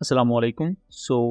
अस्सलामुअलैकुम।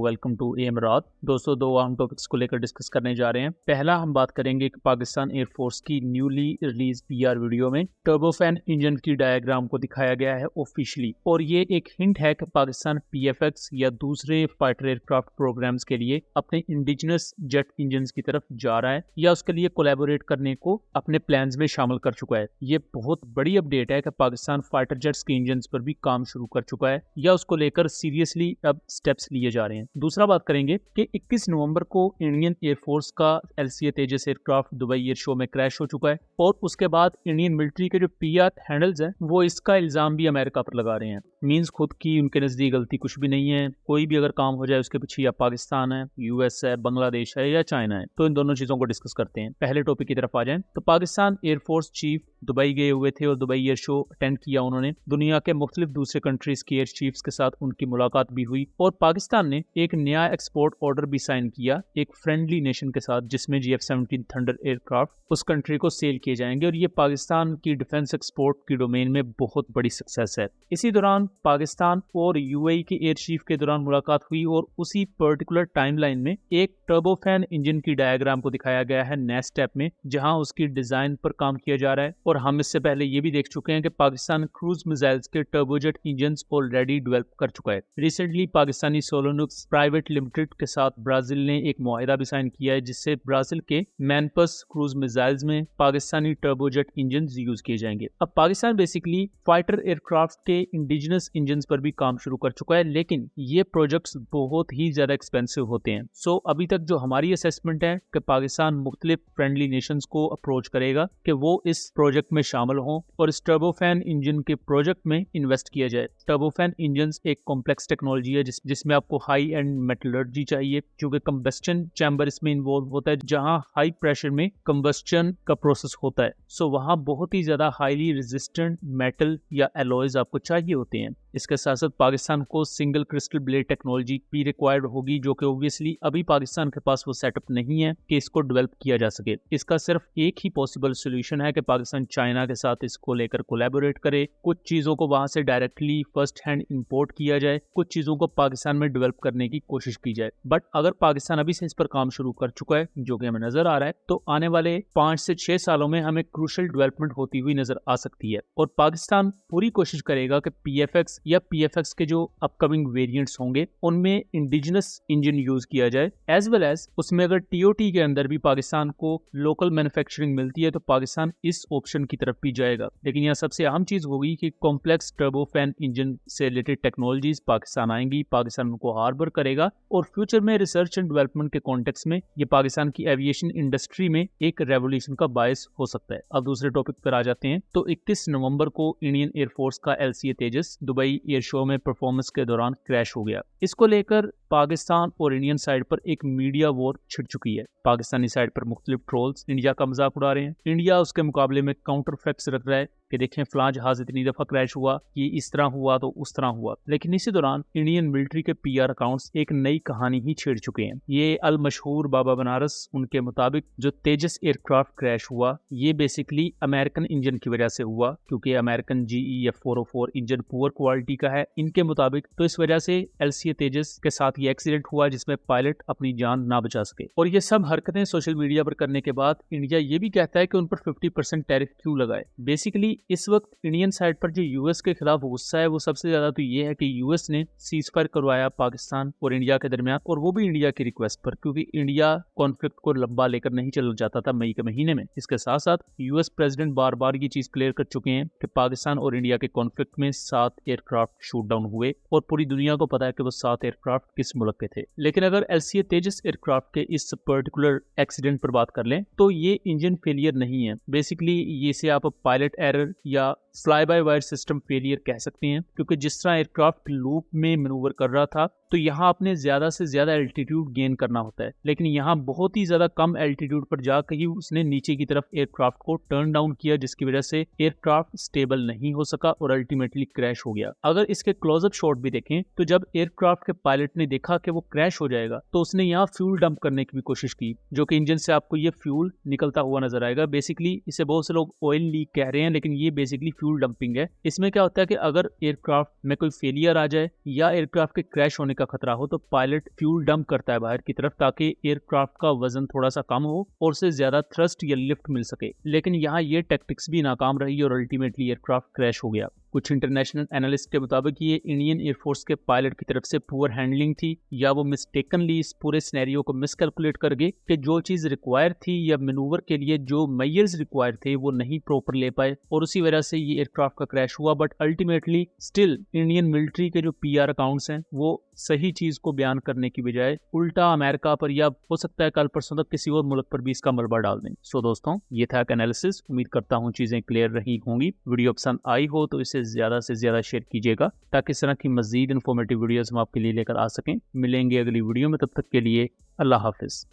Welcome to M रात। दोस्तों, दो अहम टॉपिक्स को लेकर डिस्कस करने जा रहे हैं। पहला हम बात करेंगे कि पाकिस्तान एयरफोर्स की न्यूली रिलीज पीआर वीडियो में टर्बोफैन इंजन की डायग्राम को दिखाया गया है ऑफिशियली, और ये एक हिंट है कि पाकिस्तान पीएफएक्स या दूसरे फाइटर एयरक्राफ्ट प्रोग्राम्स के लिए अपने इंडिजिनस जेट इंजन की तरफ जा रहा है या उसके लिए कोलैबोरेट करने को अपने प्लान्स में शामिल कर चुका है। ये बहुत बड़ी अपडेट है कि पाकिस्तान फाइटर जेट्स के इंजन पर भी काम शुरू कर चुका है या उसको लेकर सीरियसली अब स्टेप्स लिए जा रहे हैं। दूसरा बात करेंगे कि 21 नवंबर को इंडियन एयरफोर्स का एलसीए तेजस एयरक्राफ्ट दुबई एयर शो में क्रैश हो चुका है, और उसके बाद इंडियन मिलिट्री के जो पीआर हैंडल्स हैं वो इसका इल्जाम भी अमेरिका पर लगा रहे हैं। मींस खुद की उनके नजदीक गलती कुछ भी नहीं है। कोई भी अगर काम हो जाए उसके पीछे या पाकिस्तान है, यूएस है, बांग्लादेश है या चाइना है। तो इन दोनों चीजों को डिस्कस करते हैं। पहले टॉपिक की तरफ आ जाएं तो पाकिस्तान एयरफोर्स चीफ दुबई गए हुए थे और दुबई एयर शो अटेंड किया उन्होंने। दुनिया के मुख्तलिफ दूसरे कंट्रीज के एयर चीफ्स के साथ उनकी मुलाकात भी हुई, और पाकिस्तान ने एक नया एक्सपोर्ट ऑर्डर भी साइन किया एक फ्रेंडली नेशन के साथ, जिसमें GF-17 थंडर एयरक्राफ्ट उस कंट्री को सेल किए जाएंगे, और ये पाकिस्तान की डिफेंस एक्सपोर्ट की डोमेन में बहुत बड़ी सक्सेस है। इसी दौरान पाकिस्तान और यूएई के एयर चीफ के दौरान मुलाकात हुई, और उसी पर्टिकुलर टाइमलाइन में एक टर्बोफैन इंजन की डायग्राम को दिखाया गया है नेक्स्ट स्टेप में, जहां उसकी डिजाइन पर काम किया जा रहा है। और हम इससे पहले ये भी देख चुके हैं कि पाकिस्तान क्रूज मिसाइल्स के टर्बोजेट इंजन ऑलरेडी डेवलप कर चुका है। रिसेंटली पाकिस्तानी सोलोनुक्स प्राइवेट लिमिटेड के साथ ब्राजील ने एक मुआहिदा भी साइन किया है, जिससे ब्राजील के मैनपस क्रूज मिसाइल्स में पाकिस्तानी टर्बोजेट इंजन यूज किए जाएंगे। अब पाकिस्तान बेसिकली फाइटर एयरक्राफ्ट के इंडिजिनस इंजन पर भी काम शुरू कर चुका है, लेकिन ये प्रोजेक्ट्स बहुत ही ज्यादा एक्सपेंसिव होते हैं। अभी तक जो हमारी असेसमेंट है कि पाकिस्तान मुख्तलिफ फ्रेंडली नेशंस को अप्रोच करेगा कि वो इस प्रोजेक्ट में शामिल हों और इस टर्बोफैन इंजन के प्रोजेक्ट में इन्वेस्ट किया जाए। टर्बोफैन इंजन एक कॉम्प्लेक्स टेक्नोलॉजी है जिसमें आपको हाई एंड मेटलर्जी चाहिए, क्योंकि कंबस्टन चैम्बर इसमें इन्वॉल्व होता है, जहां हाई प्रेशर में कंबस्टन का प्रोसेस होता है। वहां बहुत ही ज्यादा हाईली रेजिस्टेंट मेटल या एलॉयज आपको चाहिए होते हैं। इसके साथ साथ पाकिस्तान को सिंगल क्रिस्टल ब्लेड टेक्नोलॉजी भी रिक्वायर्ड होगी, जो कि ऑब्वियसली अभी पाकिस्तान के पास वो सेटअप नहीं है कि इसको डेवलप किया जा सके। इसका सिर्फ एक ही पॉसिबल सोल्यूशन है कि पाकिस्तान चाइना के साथ इसको लेकर कोलैबोरेट करे। कुछ चीजों को वहां से डायरेक्टली फर्स्ट हैंड इंपोर्ट किया जाए, कुछ चीजों को पाकिस्तान में डेवलप करने की कोशिश की जाए। बट अगर पाकिस्तान अभी से इस पर काम शुरू कर चुका है, जो कि हमें नजर आ रहा है, तो आने वाले 5 से 6 सालों में हमें क्रूशियल डेवलपमेंट होती हुई नजर आ सकती है। और पाकिस्तान पूरी कोशिश करेगा कि पीएफएक्स या पीएफएक्स के जो अपकमिंग वेरिएंट्स होंगे उनमें इंडिजिनस इंजन यूज किया जाए, एज वेल एज उसमें अगर टीओटी के अंदर भी पाकिस्तान को लोकल मैन्युफैक्चरिंग मिलती है तो पाकिस्तान इस ऑप्शन की तरफ भी जाएगा। लेकिन यहाँ सबसे अहम चीज होगी कि कॉम्प्लेक्स टर्बोफैन इंजन से रिलेटेड टेक्नोलॉजीज पाकिस्तान आएंगी, पाकिस्तान उनको हार्बर करेगा, और फ्यूचर में रिसर्च एंड डेवलपमेंट के कॉन्टेक्स्ट में ये पाकिस्तान की एविएशन इंडस्ट्री में एक रेवोल्यूशन का बायस हो सकता है। अब दूसरे टॉपिक पर आ जाते हैं। तो 21 नवंबर को इंडियन एयरफोर्स का एलसीए तेजस दुबई एयर शो में परफॉर्मेंस के दौरान क्रैश हो गया। इसको लेकर पाकिस्तान और इंडियन साइड पर एक मीडिया वॉर छिड़ चुकी है। पाकिस्तानी साइड पर मुख्तलिफ ट्रोल्स इंडिया का मजाक उड़ा रहे हैं। इंडिया उसके मुकाबले में काउंटर फैक्ट्स रख रहा है कि देखें फलां जहाज इतनी दफा क्रैश हुआ, ये इस तरह हुआ तो उस तरह हुआ। लेकिन इसी दौरान इंडियन मिलिट्री के पीआर अकाउंट्स एक नई कहानी ही छेड़ चुके हैं। ये अल मशहूर बाबा बनारस, उनके मुताबिक जो तेजस एयरक्राफ्ट क्रैश हुआ ये बेसिकली अमेरिकन इंजन की वजह से हुआ, क्योंकि American GE F404 engine poor quality का है इनके मुताबिक। तो इस वजह से एलसीए तेजस के साथ ये एक्सीडेंट हुआ जिसमें पायलट अपनी जान ना बचा सके। और ये सब हरकतें सोशल मीडिया पर करने के बाद इंडिया ये भी कहता है कि उन पर 50% टैरिफ क्यों लगाए। बेसिकली इस वक्त इंडियन साइड पर जो यूएस के खिलाफ गुस्सा है वो सबसे ज्यादा तो ये है कि यूएस ने सीज फायर करवाया पाकिस्तान और इंडिया के दरमियान, और वो भी इंडिया की रिक्वेस्ट पर, क्योंकि इंडिया कॉन्फ्लिक्ट को लंबा लेकर नहीं चल जाता था मई के महीने में। इसके साथ साथ यूएस प्रेसिडेंट बार बार ये चीज क्लियर कर चुके हैं कि पाकिस्तान और इंडिया के कॉन्फ्लिक्ट में 7 एयरक्राफ्ट शूट डाउन हुए, और पूरी दुनिया को पता है कि वो 7 एयरक्राफ्ट किस मुल्क के थे। लेकिन अगर एलसीए तेजस एयरक्राफ्ट के इस पर्टिकुलर एक्सीडेंट पर बात कर लें तो ये इंजन फेलियर नहीं है। बेसिकली ये से आप पायलट एरर या fly by wire system failure कह सकते हैं, क्योंकि जिस तरह एयरक्राफ्ट लूप में मैनूवर कर रहा था तो यहाँ आपने ज्यादा से ज्यादा एल्टीट्यूड गेन करना होता है, लेकिन यहाँ बहुत ही ज्यादा कम एल्टीट्यूड पर जाकर ही उसने नीचे की तरफ एयरक्राफ्ट को टर्न डाउन किया, जिसकी वजह से एयरक्राफ्ट स्टेबल नहीं हो सका और अल्टीमेटली क्रैश हो गया। अगर इसके क्लोजअप शॉट भी देखें तो जब एयरक्राफ्ट के पायलट ने देखा कि वो क्रैश हो जाएगा तो उसने यहाँ फ्यूल डंप करने की भी कोशिश की, जो कि इंजन से आपको ये फ्यूल निकलता हुआ नजर आएगा। बेसिकली इसे बहुत से लोग ऑयल लीक कह रहे हैं, लेकिन ये बेसिकली फ्यूल डंपिंग है। इसमें क्या होता है कि अगर एयरक्राफ्ट में कोई फेलियर आ जाए या एयरक्राफ्ट के क्रैश होने का खतरा हो तो पायलट फ्यूल डंप करता है बाहर की तरफ ताकि एयरक्राफ्ट का वजन थोड़ा सा कम हो और उसे ज्यादा थ्रस्ट या लिफ्ट मिल सके। लेकिन यहाँ ये टैक्टिक्स भी नाकाम रही और अल्टीमेटली एयरक्राफ्ट क्रैश हो गया। कुछ इंटरनेशनल एनालिस्ट के मुताबिक ये इंडियन एयरफोर्स के पायलट की तरफ से पुअर हैंडलिंग थी या वो मिस्टेकनली इस पूरे सिनेरियो को मिसकैलकुलेट कर गए कि जो चीज रिक्वायर थी या मैनूवर के लिए जो मेजर्स रिक्वायर थे वो नहीं प्रॉपर ले पाए और उसी वजह से ये एयरक्राफ्ट का क्रैश हुआ। But ultimately still Indian military के जो पीआर अकाउंट्स हैं वो सही चीज को बयान करने की बजाय उल्टा अमेरिका पर या हो सकता है कल परसों तक किसी और मुल्क पर भी इसका मलबा डाल दें। सो दोस्तों, ये था एक एनालिसिस। उम्मीद करता हूँ चीजें क्लियर रही होंगी। वीडियो पसंद आई हो तो इसे ज्यादा से ज्यादा शेयर कीजिएगा ताकि इस तरह की मजीद इन्फॉर्मेटिव वीडियोस हम आपके लिए लेकर आ सकें। मिलेंगे अगली वीडियो में, तब तक के लिए अल्लाह हाफिज।